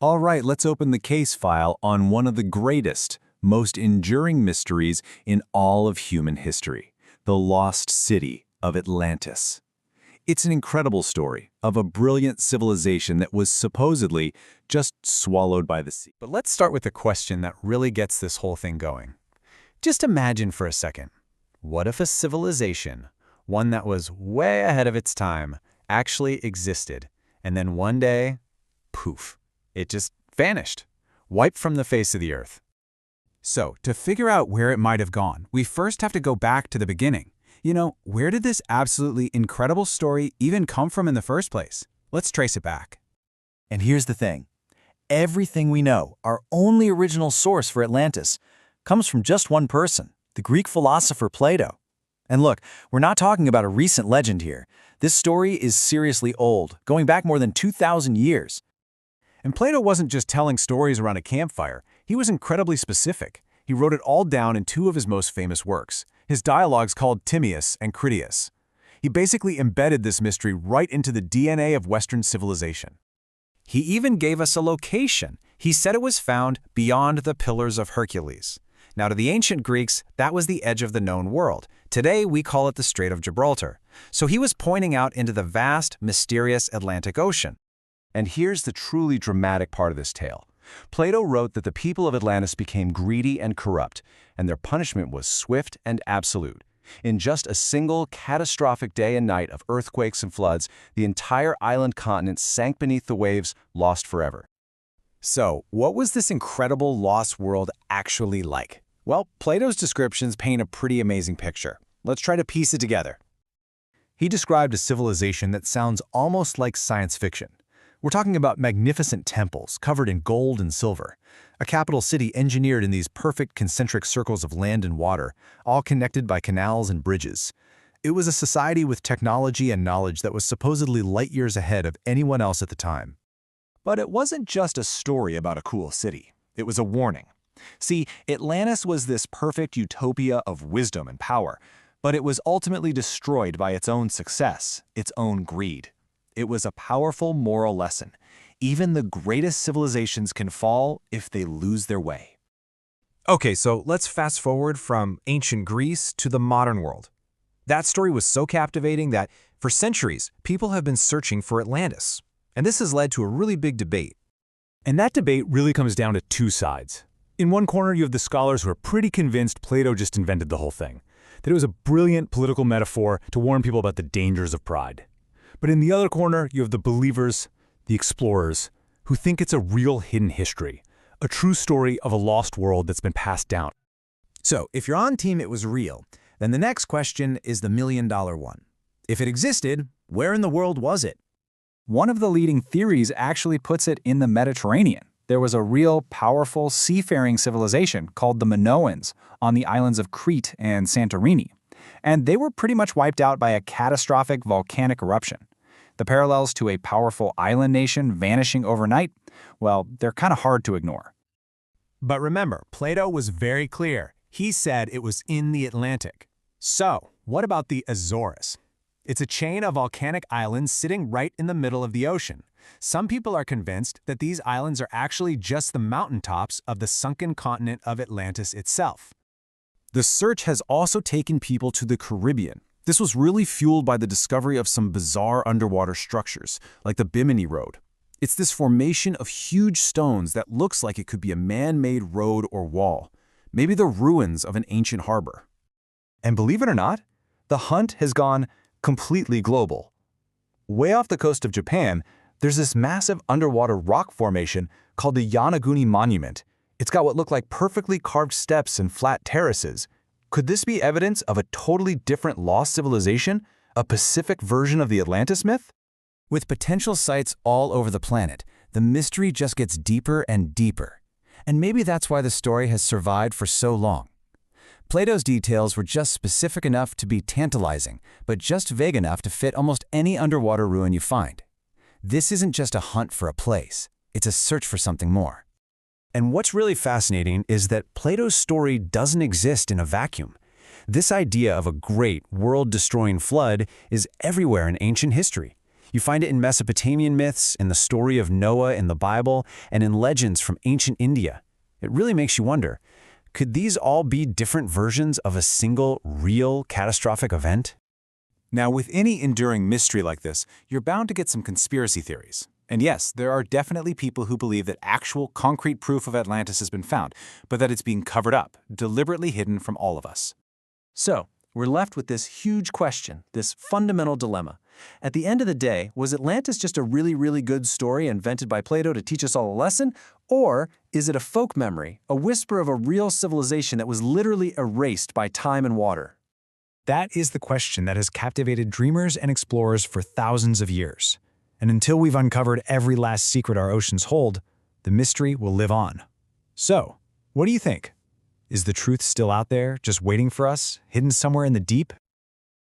All right, let's open the case file on one of the greatest, most enduring mysteries in all of human history, the lost city of Atlantis. It's an incredible story of a brilliant civilization that was supposedly just swallowed by the sea. But let's start with the question that really gets this whole thing going. Just imagine for a second, what if a civilization, one that was way ahead of its time, actually existed, and then one day, poof, it just vanished, wiped from the face of the earth? So, to figure out where it might have gone, we first have to go back to the beginning. Where did this absolutely incredible story even come from in the first place? Let's trace it back. And here's the thing. Everything we know, our only original source for Atlantis, comes from just one person, the Greek philosopher Plato. And look, we're not talking about a recent legend here. This story is seriously old, going back more than 2,000 years. And Plato wasn't just telling stories around a campfire. He was incredibly specific. He wrote it all down in two of his most famous works, his dialogues called Timaeus and Critias. He basically embedded this mystery right into the DNA of Western civilization. He even gave us a location. He said it was found beyond the Pillars of Hercules. Now, to the ancient Greeks, that was the edge of the known world. Today, we call it the Strait of Gibraltar. So he was pointing out into the vast, mysterious Atlantic Ocean. And here's the truly dramatic part of this tale. Plato wrote that the people of Atlantis became greedy and corrupt, and their punishment was swift and absolute. In just a single catastrophic day and night of earthquakes and floods, the entire island continent sank beneath the waves, lost forever. So, what was this incredible lost world actually like? Well, Plato's descriptions paint a pretty amazing picture. Let's try to piece it together. He described a civilization that sounds almost like science fiction. We're talking about magnificent temples covered in gold and silver, a capital city engineered in these perfect concentric circles of land and water, all connected by canals and bridges. It was a society with technology and knowledge that was supposedly light years ahead of anyone else at the time. But it wasn't just a story about a cool city. It was a warning. See, Atlantis was this perfect utopia of wisdom and power, but it was ultimately destroyed by its own success, its own greed. It was a powerful moral lesson. Even the greatest civilizations can fall if they lose their way. Okay, so let's fast forward from ancient Greece to the modern world. That story was so captivating that, for centuries, people have been searching for Atlantis. And this has led to a really big debate. And that debate really comes down to two sides. In one corner, you have the scholars who are pretty convinced Plato just invented the whole thing, that it was a brilliant political metaphor to warn people about the dangers of pride. But in the other corner, you have the believers, the explorers, who think it's a real hidden history, a true story of a lost world that's been passed down. So, if you're on team it was real, then the next question is the million-dollar one. If it existed, where in the world was it? One of the leading theories actually puts it in the Mediterranean. There was a real, powerful seafaring civilization called the Minoans on the islands of Crete and Santorini. And they were pretty much wiped out by a catastrophic volcanic eruption. The parallels to a powerful island nation vanishing overnight, well, they're kind of hard to ignore. But remember, Plato was very clear. He said it was in the Atlantic. So, what about the Azores? It's a chain of volcanic islands sitting right in the middle of the ocean. Some people are convinced that these islands are actually just the mountaintops of the sunken continent of Atlantis itself. The search has also taken people to the Caribbean. This was really fueled by the discovery of some bizarre underwater structures, like the Bimini Road. It's this formation of huge stones that looks like it could be a man-made road or wall, maybe the ruins of an ancient harbor. And believe it or not, the hunt has gone completely global. Way off the coast of Japan, there's this massive underwater rock formation called the Yonaguni Monument. It's got what look like perfectly carved steps and flat terraces. Could this be evidence of a totally different lost civilization, a Pacific version of the Atlantis myth? With potential sites all over the planet, the mystery just gets deeper and deeper. And maybe that's why the story has survived for so long. Plato's details were just specific enough to be tantalizing, but just vague enough to fit almost any underwater ruin you find. This isn't just a hunt for a place, it's a search for something more. And what's really fascinating is that Plato's story doesn't exist in a vacuum. This idea of a great, world-destroying flood is everywhere in ancient history. You find it in Mesopotamian myths, in the story of Noah in the Bible, and in legends from ancient India. It really makes you wonder, could these all be different versions of a single, real, catastrophic event? Now, with any enduring mystery like this, you're bound to get some conspiracy theories. And yes, there are definitely people who believe that actual concrete proof of Atlantis has been found, but that it's being covered up, deliberately hidden from all of us. So, we're left with this huge question, this fundamental dilemma. At the end of the day, was Atlantis just a really, really good story invented by Plato to teach us all a lesson? Or is it a folk memory, a whisper of a real civilization that was literally erased by time and water? That is the question that has captivated dreamers and explorers for thousands of years. And until we've uncovered every last secret our oceans hold, the mystery will live on. So, what do you think? Is the truth still out there, just waiting for us, hidden somewhere in the deep,